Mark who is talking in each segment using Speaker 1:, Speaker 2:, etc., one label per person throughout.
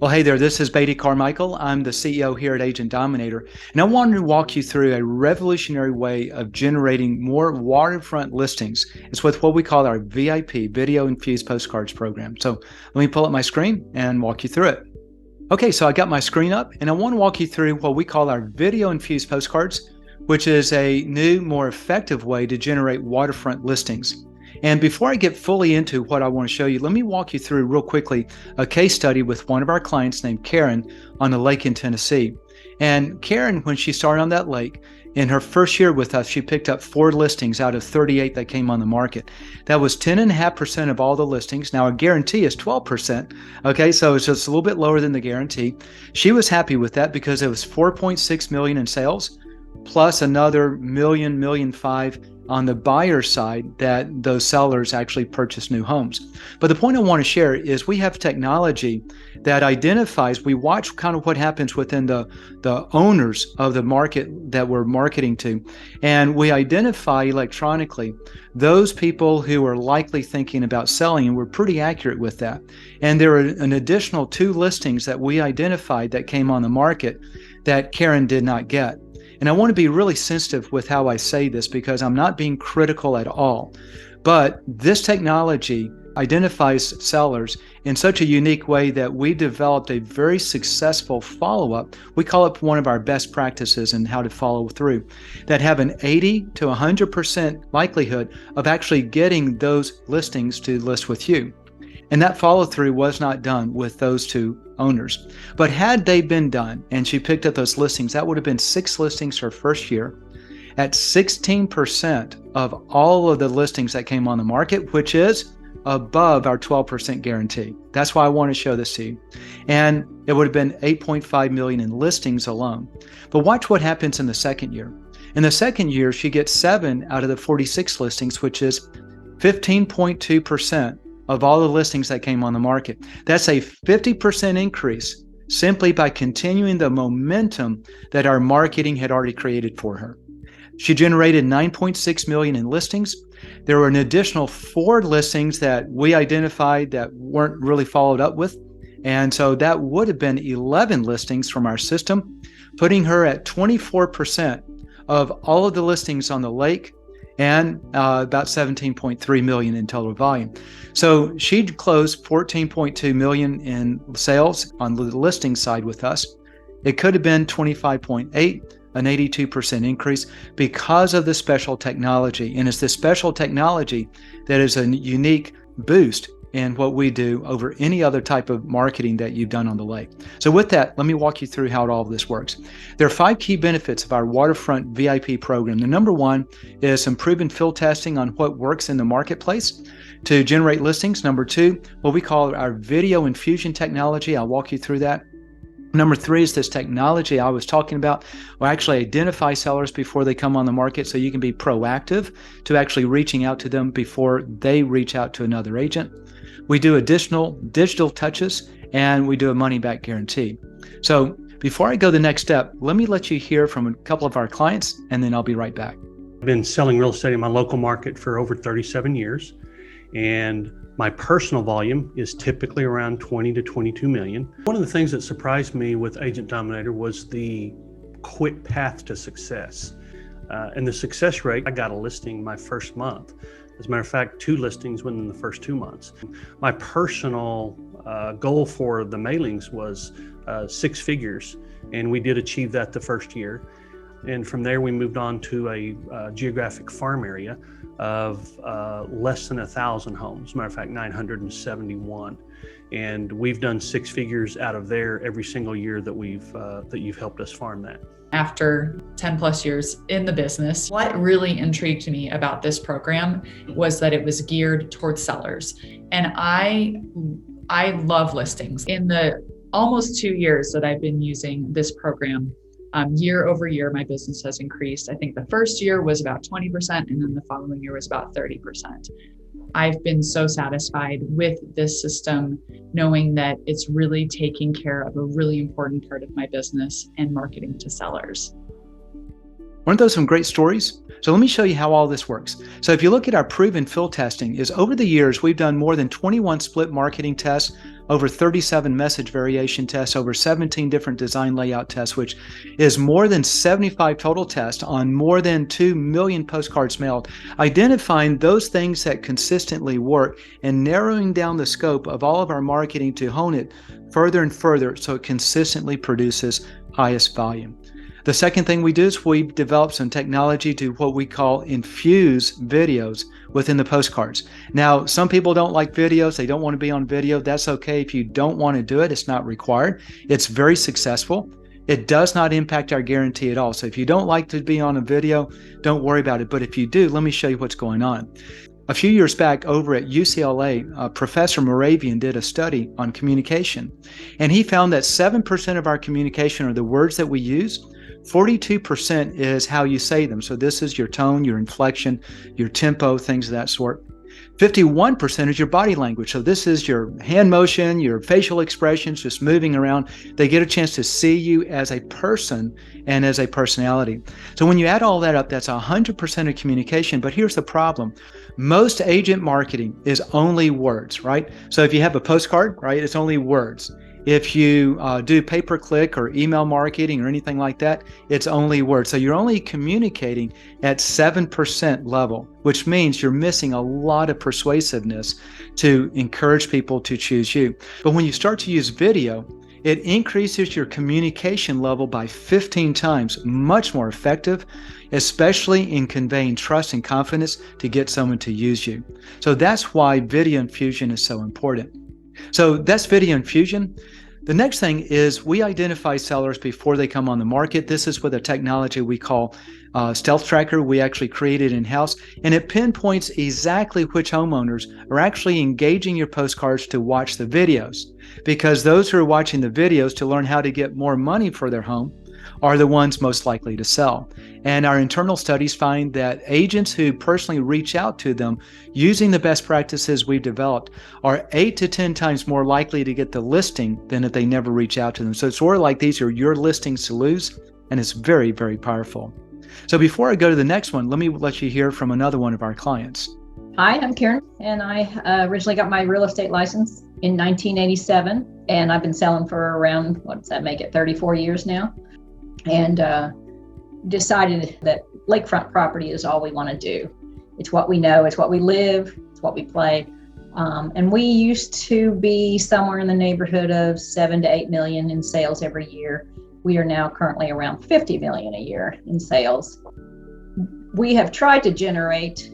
Speaker 1: Well, hey there, this is Beatty Carmichael. I'm the CEO here at Agent Dominator, and I wanted to walk you through a revolutionary way of generating more waterfront listings. It's with what we call our VIP, Video Infused Postcards program. So let me pull up my screen and walk you through it. Okay, so I got my screen up, and I want to walk you through what we call our Video Infused Postcards, which is a new, more effective way to generate waterfront listings. And before I get fully into what I want to show you, let me walk you through real quickly a case study with one of our clients named Karen on a lake in Tennessee. And Karen, when she started on that lake, in her first year with us, she picked up 4 listings out of 38 that came on the market. That was 10.5% of all the listings. Now, a guarantee is 12%. Okay, so it's just a little bit lower than the guarantee. She was happy with that because it was 4.6 million in sales, plus another million, million five on the buyer side that those sellers actually purchase new homes. But the point I want to share is we have technology that identifies, we watch kind of what happens within the owners of the market that we're marketing to, and we identify electronically those people who are likely thinking about selling, and we're pretty accurate with that. And there are an additional 2 listings that we identified that came on the market that Karen did not get. And I want to be really sensitive with how I say this because I'm not being critical at all. But this technology identifies sellers in such a unique way that we developed a very successful follow-up. We call it one of our best practices in how to follow through, that have an 80 to 100% likelihood of actually getting those listings to list with you. And that follow through was not done with those 2 owners. But had they been done and she picked up those listings, that would have been 6 listings her first year at 16% of all of the listings that came on the market, which is above our 12% guarantee. That's why I want to show this to you. And it would have been 8.5 million in listings alone. But watch what happens in the second year. In the second year, she gets 7 out of the 46 listings, which is 15.2% of all the listings that came on the market. That's a 50% increase simply by continuing the momentum that our marketing had already created for her. She generated 9.6 million in listings. There were an additional 4 listings that we identified that weren't really followed up with. And so that would have been 11 listings from our system, putting her at 24% of all of the listings on the lake and about 17.3 million in total volume. So she closed 14.2 million in sales on the listing side with us. It could have been 25.8, an 82% increase because of the special technology. And it's this special technology that is a unique boost in what we do over any other type of marketing that you've done on the lake. So with that, let me walk you through how all of this works. There are 5 key benefits of our Waterfront VIP program. The number 1 is some proven field testing on what works in the marketplace to generate listings. Number 2, what we call our video infusion technology. I'll walk you through that. Number 3 is this technology I was talking about. We'll actually identify sellers before they come on the market so you can be proactive to actually reaching out to them before they reach out to another agent. We do additional digital touches, and we do a money-back guarantee. So before I go the next step, let me let you hear from a couple of our clients, and then I'll be right back.
Speaker 2: I've been selling real estate in my local market for over 37 years, and my personal volume is typically around 20 to 22 million. One of the things that surprised me with Agent Dominator was the quick path to success. And the success rate, I got a listing my first month. As a matter of fact, 2 listings within the first 2 months. My personal goal for the mailings was 6 figures, and we did achieve that the first year. And from there, we moved on to a geographic farm area of less than 1,000 homes. As a matter of fact, 971. And we've done 6 figures out of there every single year that you've helped us farm that.
Speaker 3: After 10 plus years in the business, what really intrigued me about this program was that it was geared towards sellers. And I love listings. In the almost 2 years that I've been using this program, year over year, my business has increased. I think the first year was about 20%, and then the following year was about 30%. I've been so satisfied with this system, knowing that it's really taking care of a really important part of my business and marketing to sellers.
Speaker 1: Weren't those some great stories? So let me show you how all this works. So if you look at our proven field testing, is over the years, we've done more than 21 split marketing tests over 37 message variation tests, over 17 different design layout tests, which is more than 75 total tests on more than 2 million postcards mailed, identifying those things that consistently work and narrowing down the scope of all of our marketing to hone it further and further so it consistently produces highest volume. The second thing we do is we've developed some technology to what we call infuse videos within the postcards. Now, some people don't like videos. They don't want to be on video. That's okay. If you don't want to do it, it's not required. It's very successful. It does not impact our guarantee at all. So if you don't like to be on a video, don't worry about it. But if you do, let me show you what's going on. A few years back over at UCLA, Professor Moravian did a study on communication, and he found that 7% of our communication are the words that we use. 42% is how you say them. So this is your tone, your inflection, your tempo, things of that sort. 51% is your body language. So this is your hand motion, your facial expressions, just moving around. They get a chance to see you as a person and as a personality. So when you add all that up, that's 100% of communication. But here's the problem. Most agent marketing is only words, right? So if you have a postcard, right, it's only words. If you do pay-per-click or email marketing or anything like that, it's only words. So you're only communicating at 7% level, which means you're missing a lot of persuasiveness to encourage people to choose you. But when you start to use video, it increases your communication level by 15 times, much more effective, especially in conveying trust and confidence to get someone to use you. So that's why video infusion is so important. So that's video infusion. The next thing is we identify sellers before they come on the market. This is with a technology we call Stealth Tracker. We actually created in-house, and it pinpoints exactly which homeowners are actually engaging your postcards to watch the videos, because those who are watching the videos to learn how to get more money for their home are the ones most likely to sell. And our internal studies find that agents who personally reach out to them using the best practices we've developed are 8 to 10 times more likely to get the listing than if they never reach out to them. So it's sort of like these are your listings to lose, and it's very, very powerful. So before I go to the next one, let me let you hear from another one of our clients.
Speaker 4: Hi, I'm Karen, and I originally got my real estate license in 1987, and I've been selling for around, what does that make it, 34 years now, and decided that lakefront property is all we want to do. It's what we know, it's what we live, it's what we play, and we used to be somewhere in the neighborhood of 7 to 8 million in sales every year. We are now currently around 50 million a year in sales. We have tried to generate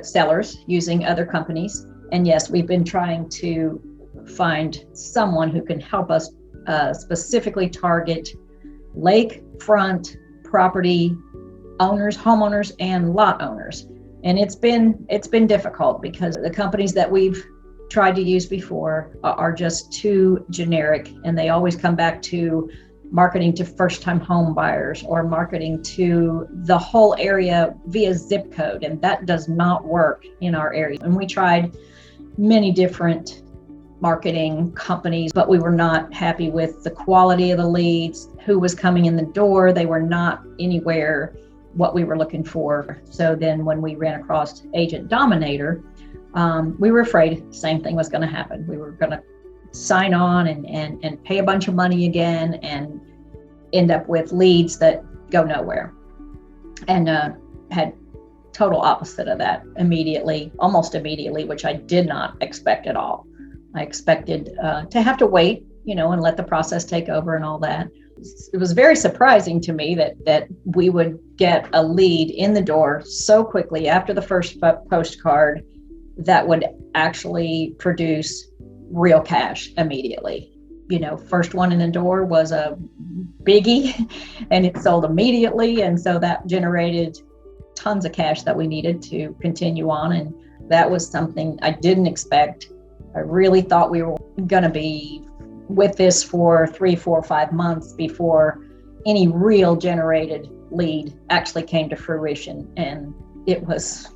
Speaker 4: sellers using other companies. And yes, we've been trying to find someone who can help us specifically target lakefront property owners, homeowners, and lot owners. And it's been difficult because the companies that we've tried to use before are just too generic, and they always come back to marketing to first-time home buyers or marketing to the whole area via zip code, and that does not work in our area. And we tried many different marketing companies, but we were not happy with the quality of the leads, who was coming in the door. They were not anywhere what we were looking for. So then when we ran across Agent Dominator, we were afraid the same thing was going to happen. We were going to sign on and pay a bunch of money again and end up with leads that go nowhere. And had total opposite of that almost immediately, which I did not expect at all. I expected to have to wait, and let the process take over and all that. It was very surprising to me that we would get a lead in the door so quickly after the first postcard that would actually produce real cash immediately. First one in the door was a biggie and it sold immediately. And so that generated tons of cash that we needed to continue on. And that was something I didn't expect. I really thought we were going to be with this for 3, 4, 5 months before any real generated lead actually came to fruition. And it was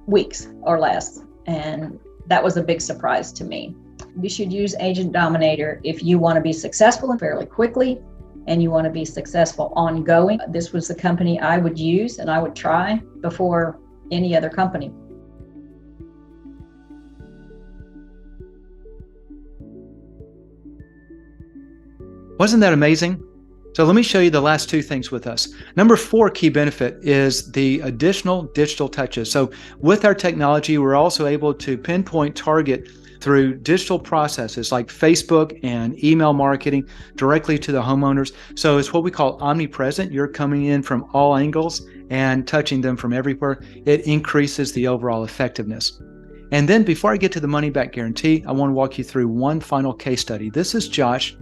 Speaker 4: weeks or less. And that was a big surprise to me. You should use Agent Dominator if you want to be successful and fairly quickly, and you want to be successful ongoing. This was the company I would use and I would try before any other company.
Speaker 1: Wasn't that amazing? So let me show you the last two things with us. Number 4 key benefit is the additional digital touches. So with our technology, we're also able to pinpoint target through digital processes like Facebook and email marketing directly to the homeowners. So it's what we call omnipresent. You're coming in from all angles and touching them from everywhere. It increases the overall effectiveness. And then before I get to the money back guarantee, I want to walk you through one final case study. This is Josh,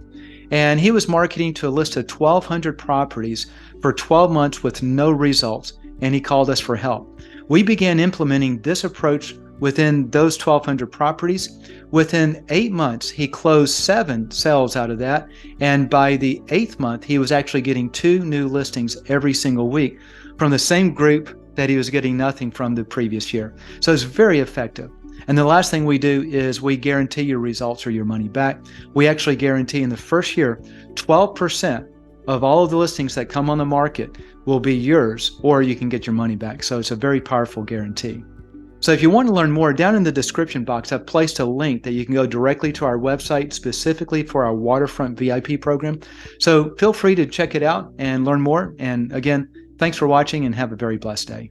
Speaker 1: and he was marketing to a list of 1,200 properties for 12 months with no results, and he called us for help. We began implementing this approach within those 1,200 properties. Within 8 months, he closed 7 sales out of that, and by the 8th month, he was actually getting 2 new listings every single week from the same group that he was getting nothing from the previous year. So it's very effective. And the last thing we do is we guarantee your results or your money back. We actually guarantee in the first year, 12% of all of the listings that come on the market will be yours, or you can get your money back. So it's a very powerful guarantee. So if you want to learn more, down in the description box, I've placed a link that you can go directly to our website specifically for our Waterfront VIP program. So feel free to check it out and learn more. And again, thanks for watching and have a very blessed day.